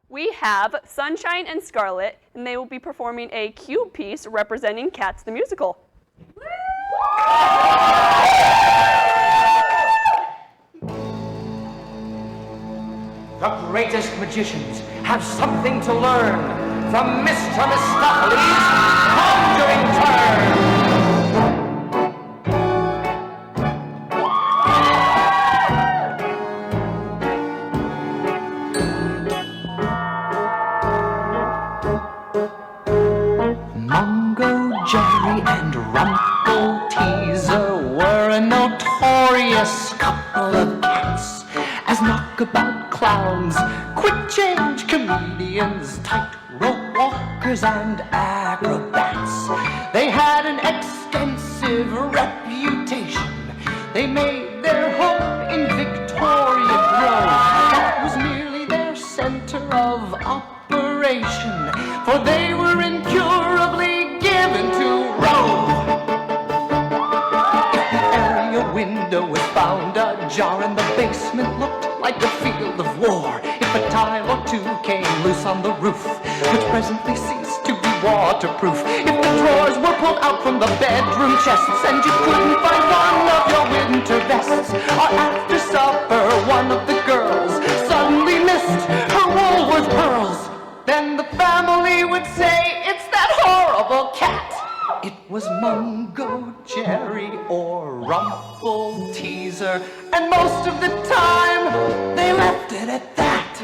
We have Sunshine and Skarlett, and they will be performing a cube piece representing Cats the Musical. The greatest magicians have something to learn from Mr. Mistopheles' conjuring turn. Mungojerrie and Rumpelteazer were a notorious couple of cats. As knockabout clowns, quick-change comedians, tightrope walkers, and acrobats. They had an extensive reputation. They made their home in Victoria Grove. That was merely their center of operation, for they were incurably given to rove. If the area window was found ajar and the basement looked like a field of war, if a tile or two came loose on the roof, which presently ceased to be waterproof, if the drawers were pulled out from the bedroom chests and you couldn't find one of your winter vests, or after supper one of the girls suddenly missed her Woolworth pearls, then the family would say, "It's that horrible cat." It was Mungojerrie or Rumpelteazer, and most of the time they left it at that.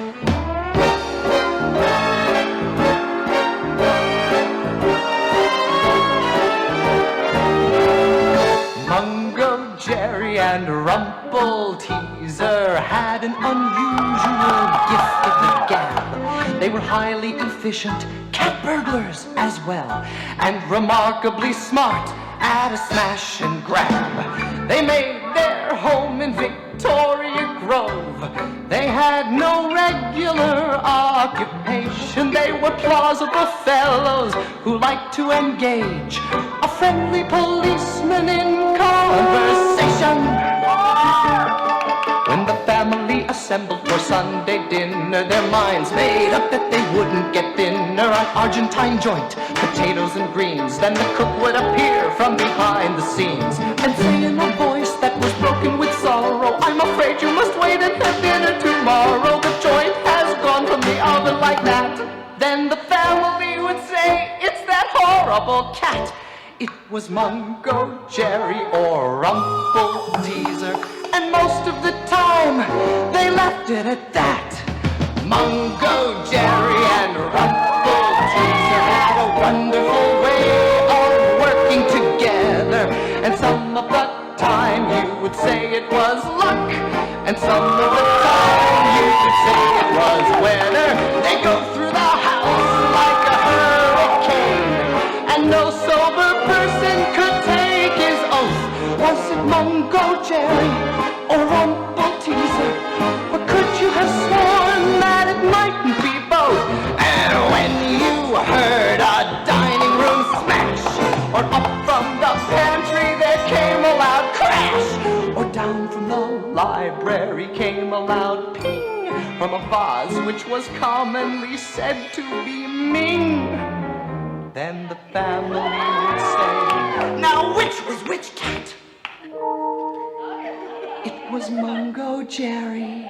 Mungojerrie and Rumpelteazer had an unusual gift of the gab. They were highly efficient cat burglars as well, and remarkably smart at a smash and grab. They made their home in Victoria Grove. They had no regular occupation. They were plausible fellows who liked to engage a friendly policeman in conversation. When the family assembled for Sunday dinner, their minds made up that they wouldn't get dinner on Argentine joint, potatoes and greens. Then the cook would appear from behind the scenes and say in a voice that was broken with sorrow, "I'm afraid you must wait and have dinner tomorrow. The joint has gone from the oven like that." Then the family would say, "It's that horrible cat." It was Mungojerrie or Rumpelteazer, and most of the time they left it at that. Mungojerrie and Rumpelteazer had a wonderful way of working together, and some of the time you would say it was luck, and some of the time you would say it was weather. They go through the house like a hurricane, and no sober person could take his oath. Was it Mungojerrie or Rumpelteazer, or could you have sworn that it mightn't be both? And when you heard a dining room smash, or up from the pantry there came a loud crash, or down from the library came a loud ping from a vase which was commonly said to be Ming, then the family would say, "Now which was which cat?" It was Mungojerrie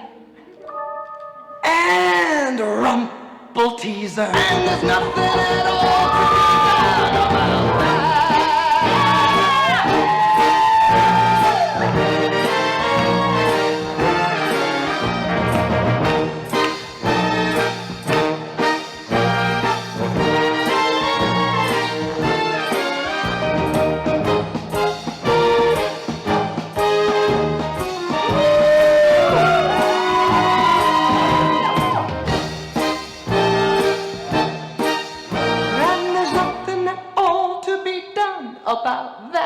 and Rumpelteazer, and there's nothing at all to be done about that. About that.